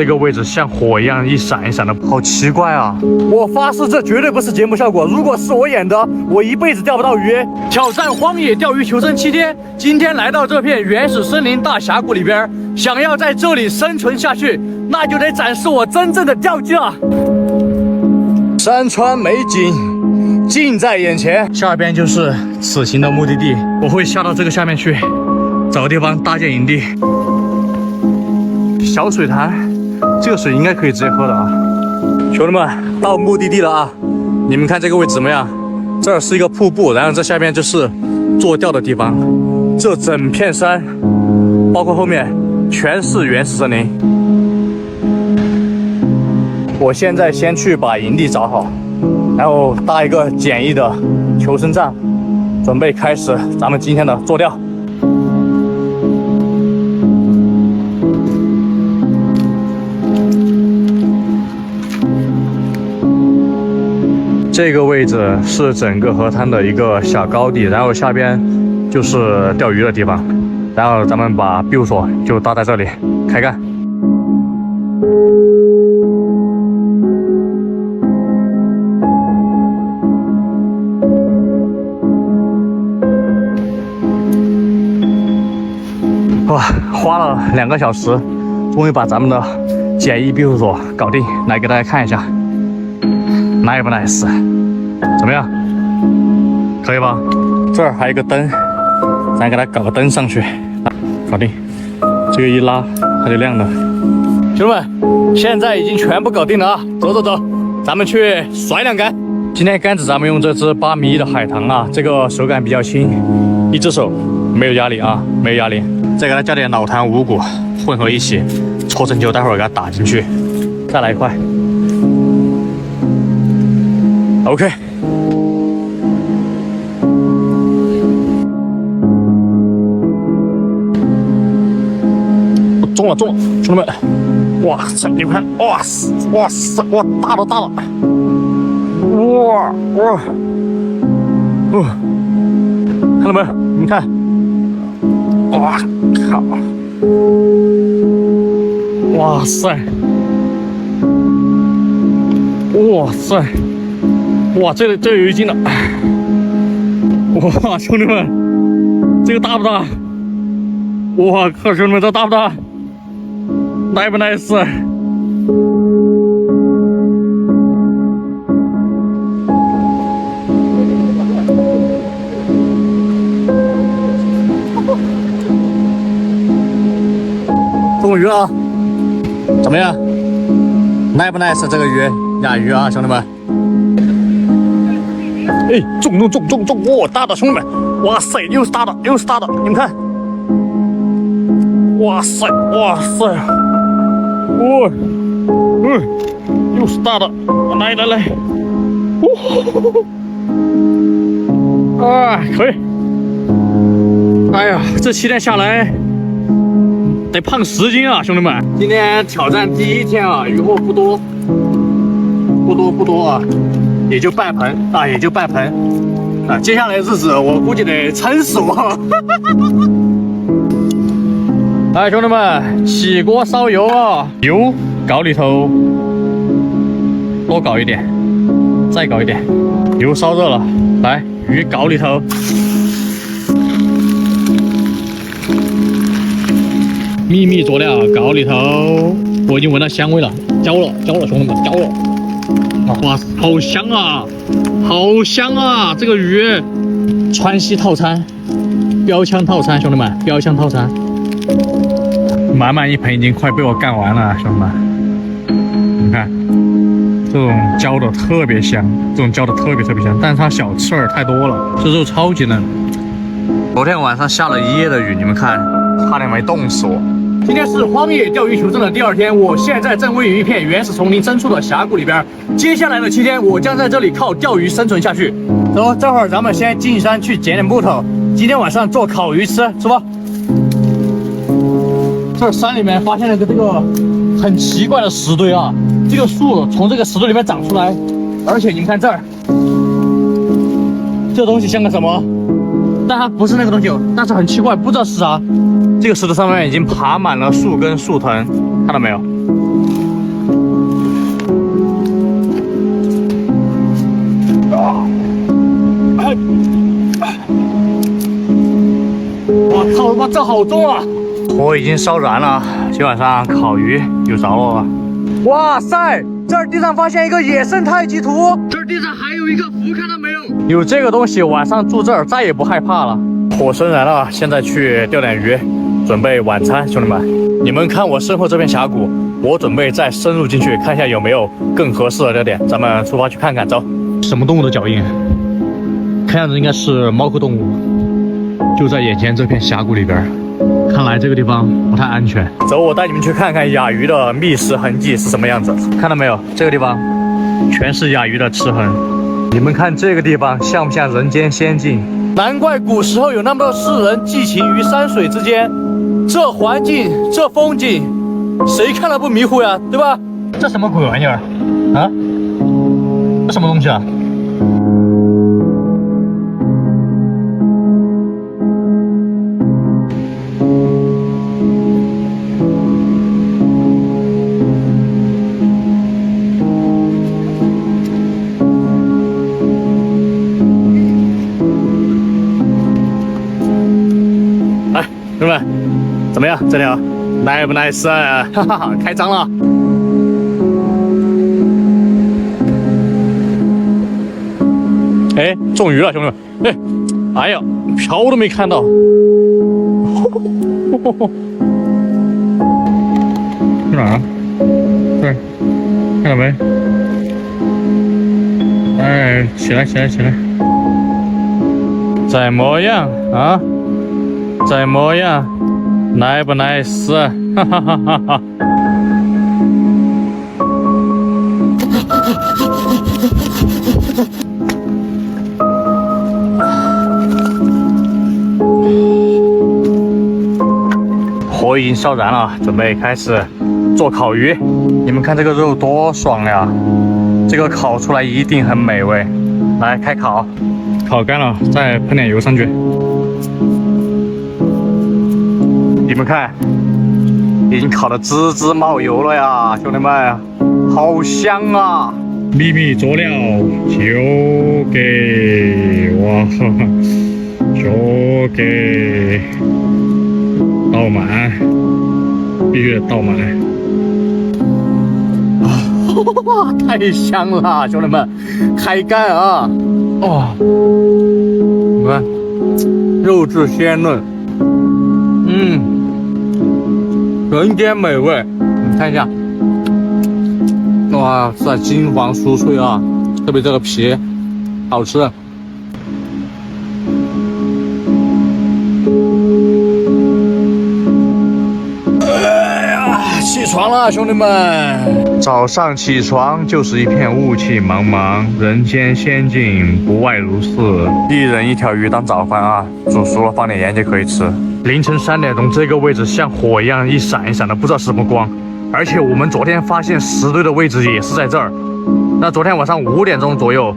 这个位置像火一样一闪一闪的，好奇怪啊！我发誓这绝对不是节目效果，如果是我演的，我一辈子钓不到鱼。挑战荒野钓鱼求生7天，今天来到这片原始森林大峡谷里边，想要在这里生存下去，那就得展示我真正的钓技了。山川美景近在眼前，下边就是此行的目的地。我会下到这个下面去，找个地方搭建营地。小水潭，这个水应该可以直接喝的啊。兄弟们，到目的地了啊！你们看这个位置怎么样？这儿是一个瀑布，然后这下面就是坐钓的地方。这整片山，包括后面全是原始森林。我现在先去把营地找好，然后搭一个简易的求生站，准备开始咱们今天的坐钓。这个位置是整个河滩的一个小高地，然后下边就是钓鱼的地方，然后咱们把庇护所就搭在这里，开干。哇，花了2个小时，终于把咱们的简易庇护所搞定，来给大家看一下。nice 不 nice？ 怎么样？可以吧？这儿还有一个灯，咱给它搞个灯上去，搞定。这个一拉它就亮了。兄弟们，现在已经全部搞定了啊！走走走，咱们去甩2杆。今天杆子咱们用这只8米1的海棠啊，这个手感比较轻，一只手没有压力啊，没有压力。再给它加点老坛五谷混合一起搓成球，待会儿给它打进去。再来一块。OK， 中了，兄弟们！哇塞，你们看，哇塞，哇，大了，哇，看到没有？你们看，哇靠，哇塞，哇塞！哇，这有一斤了！哇，兄弟们，这个大不大？哇靠，兄弟们，这大不大？nice 不 nice？ 中鱼了，怎么样？nice 不 nice？ 这个鱼，雅鱼啊，兄弟们！哎，中！哇，大的，兄弟们！哇塞，又是大的，你们看！哇塞！哇，又是大的！来！啊，可以！哎呀，这7天下来得胖10斤啊，兄弟们！今天挑战第1天啊，渔获不多啊。也就半盆啊，接下来的日子我估计得撑死我。来，兄弟们，起锅烧油啊，油搞里头，多搞一点，再搞一点，油烧热了，来，鱼搞里头，秘密佐料搞里头，我已经闻到香味了，焦了，兄弟们，焦了。哇，好香啊！这个鱼，川西套餐，标枪套餐，兄弟们，标枪套餐，满满一盆已经快被我干完了，兄弟们，你看，这种焦的特别香，但是它小刺儿太多了，这肉超级嫩。昨天晚上下了1夜的雨，你们看，差点没冻死我。今天是荒野钓鱼求生的第2天，我现在正位于一片原始丛林深处的峡谷里边。接下来的7天，我将在这里靠钓鱼生存下去。走，这会儿咱们先进山去捡点木头，今天晚上做烤鱼吃，是吧？这山里面发现了这个很奇怪的石堆啊，这个树从这个石堆里面长出来，而且你们看这儿，这东西像个什么？但它不是那个东西，但是很奇怪，不知道是啥。这个石头上面已经爬满了树根树藤，看到没有？这好重啊！火已经烧燃了，今晚上烤鱼有着落了。哇塞，这儿地上发现一个野生太极图，这儿地上还有一个符，看到没有？有这个东西，晚上住这儿再也不害怕了。火生燃了，现在去钓点鱼，准备晚餐，兄弟们。你们看我身后这片峡谷，我准备再深入进去看一下有没有更合适的钓点，咱们出发去看看，走。什么动物的脚印？看样子应该是猫科动物，就在眼前这片峡谷里边。看来这个地方不太安全。走，我带你们去看看亚鱼的觅食痕迹是什么样子。看到没有？这个地方全是亚鱼的齿痕。你们看这个地方像不像人间仙境？难怪古时候有那么多世人寄情于山水之间。这环境，这风景，谁看了不迷糊呀？对吧？这什么鬼玩意儿？啊？这什么东西啊？兄弟们，怎么样？这条nice不nice？哈哈，开张了！哎，中鱼了，兄弟们！哎呀，漂都没看到。去哪儿啊？这儿，看到没？哎，起来，起来，起来！怎么样啊？怎么样？nice不nice？哈哈哈哈哈！火已经烧燃了，准备开始做烤鱼。你们看这个肉多爽呀！这个烤出来一定很美味。来，开烤，烤干了再喷点油上去。你们看，已经烤得滋滋冒油了呀，兄弟们，好香啊！秘密佐料就给我，就给倒满，必须得倒满。哇，太香了，兄弟们，开干啊！哦，你看，肉质鲜嫩，人间美味。你看一下，哇塞，金黄酥脆啊，特别这个皮好吃。起床了，兄弟们！早上起床就是一片雾气茫茫，人间仙境不外如是。一人一条鱼当早饭啊，煮熟了放点盐就可以吃。凌晨3点钟，这个位置像火一样一闪一闪的，不知道是什么光。而且我们昨天发现石堆的位置也是在这儿。那昨天晚上5点钟左右，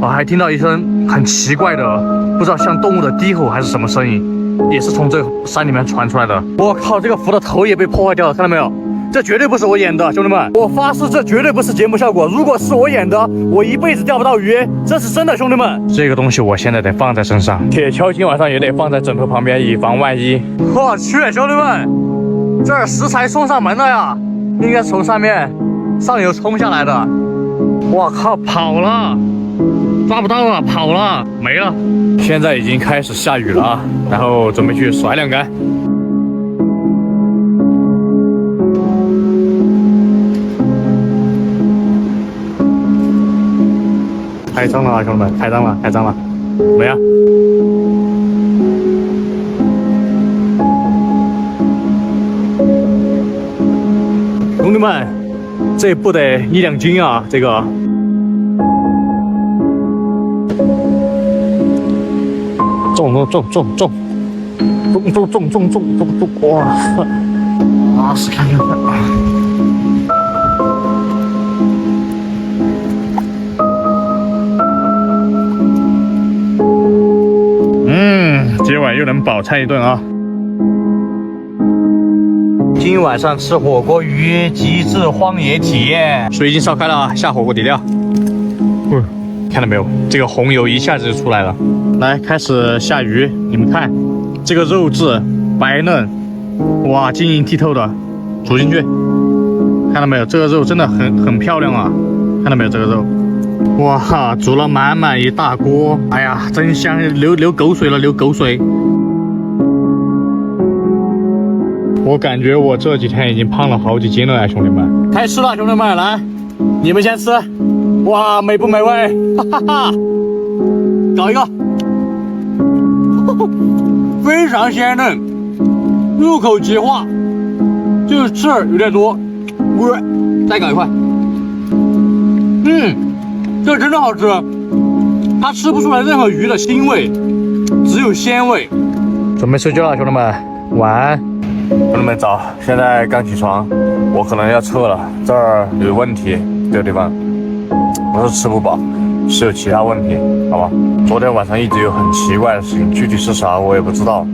我还听到一声很奇怪的，不知道像动物的低吼还是什么声音，也是从这山里面传出来的。我靠，这个符的头也被破坏掉了，看到没有？这绝对不是我演的，兄弟们，我发誓这绝对不是节目效果。如果是我演的，我一辈子钓不到鱼，这是真的，兄弟们。这个东西我现在得放在身上，铁锹今晚上也得放在枕头旁边，以防万一。我去，兄弟们，这儿食材送上门了呀，应该从上游冲下来的。我靠，跑了，抓不到了，跑了，没了。现在已经开始下雨了啊，然后准备去甩2竿。开张了啊，兄弟们，开张了，开张了，怎么样？兄弟们，这不得1、2斤啊，这个。重，哇塞！啊，是看看。今晚又能饱餐一顿啊！今晚上吃火锅鱼，极致荒野体验。水已经烧开了啊，下火锅底料。看到没有？这个红油一下子就出来了。来，开始下鱼。你们看，这个肉质白嫩，哇，晶莹剔透的，煮进去，看到没有？这个肉真的很漂亮啊，看到没有？这个肉，哇，煮了满满一大锅，哎呀，真香，流口水了，流口水。我感觉我这几天已经胖了好几斤了呀，兄弟们！开吃了，兄弟们，来，你们先吃。哇，美不美味？哈哈哈！搞一个，非常鲜嫩，入口即化，就是刺儿有点多。再搞一块。这真的好吃，它吃不出来任何鱼的腥味，只有鲜味。准备睡觉了，兄弟们，晚安。兄弟们早，现在刚起床，我可能要撤了，这儿有问题，这个地方不是吃不饱，是有其他问题，好吧？昨天晚上一直有很奇怪的事情，具体是啥我也不知道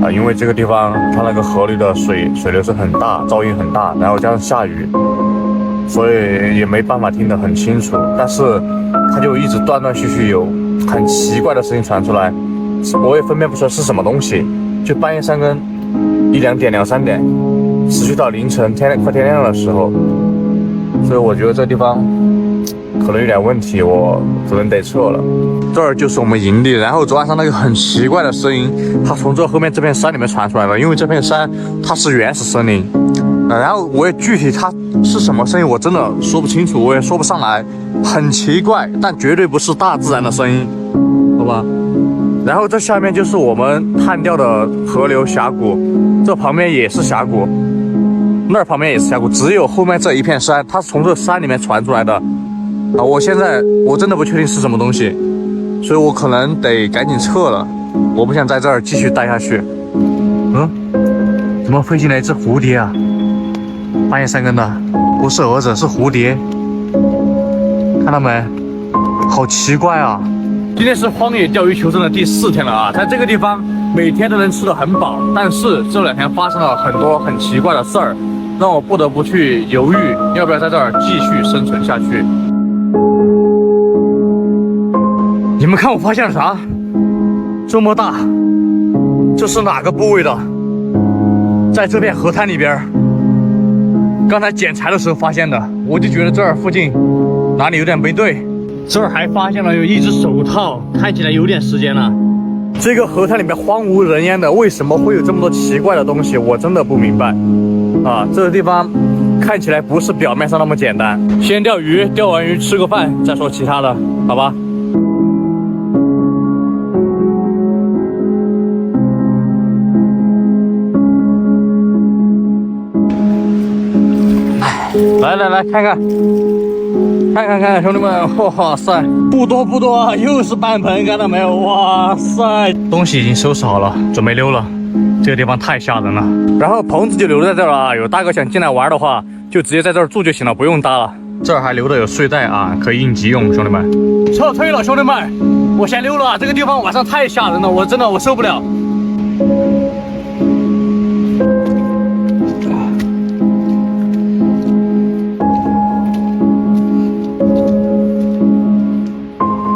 啊，因为这个地方它那个河里的水流是很大，噪音很大，然后加上下雨，所以也没办法听得很清楚，但是它就一直断断续续有很奇怪的声音传出来，我也分辨不出来是什么东西，就半夜3更。1、2点、2、3点，持续到凌晨快天亮的时候，所以我觉得这地方可能有点问题，我可能得撤了。这儿就是我们营地，然后昨晚上那个很奇怪的声音，它从这后面这片山里面传出来的，因为这片山它是原始森林，然后我也具体它是什么声音，我真的说不清楚，我也说不上来，很奇怪，但绝对不是大自然的声音，好吧？然后这下面就是我们旱掉的河流峡谷，这旁边也是峡谷，那儿旁边也是峡谷，只有后面这一片山，它是从这山里面传出来的啊！我现在真的不确定是什么东西，所以我可能得赶紧撤了，我不想在这儿继续待下去。怎么飞进来一只蝴蝶啊？半夜3更的，不是蛾子，是蝴蝶，看到没？好奇怪啊！今天是荒野钓鱼求生的第4天了啊，在这个地方每天都能吃得很饱，但是这2天发生了很多很奇怪的事儿，让我不得不去犹豫要不要在这儿继续生存下去。你们看我发现了啥？这么大，这是哪个部位的？在这片河滩里边，刚才捡柴的时候发现的，我就觉得这儿附近哪里有点没对。这儿还发现了有一只手套，看起来有点时间了。这个河滩里面荒无人烟的，为什么会有这么多奇怪的东西？我真的不明白啊！这个地方看起来不是表面上那么简单。先钓鱼，钓完鱼吃个饭，再说其他的，好吧？来，看看，兄弟们，哇塞，不多，又是半盆，看到没有？哇塞，东西已经收拾好了，准备溜了。这个地方太吓人了。然后棚子就留在这儿了啊，有大哥想进来玩的话，就直接在这儿住就行了，不用搭了。这儿还留的有睡袋啊，可以应急用，兄弟们。撤退了，兄弟们，我先溜了。这个地方晚上太吓人了，我真的受不了。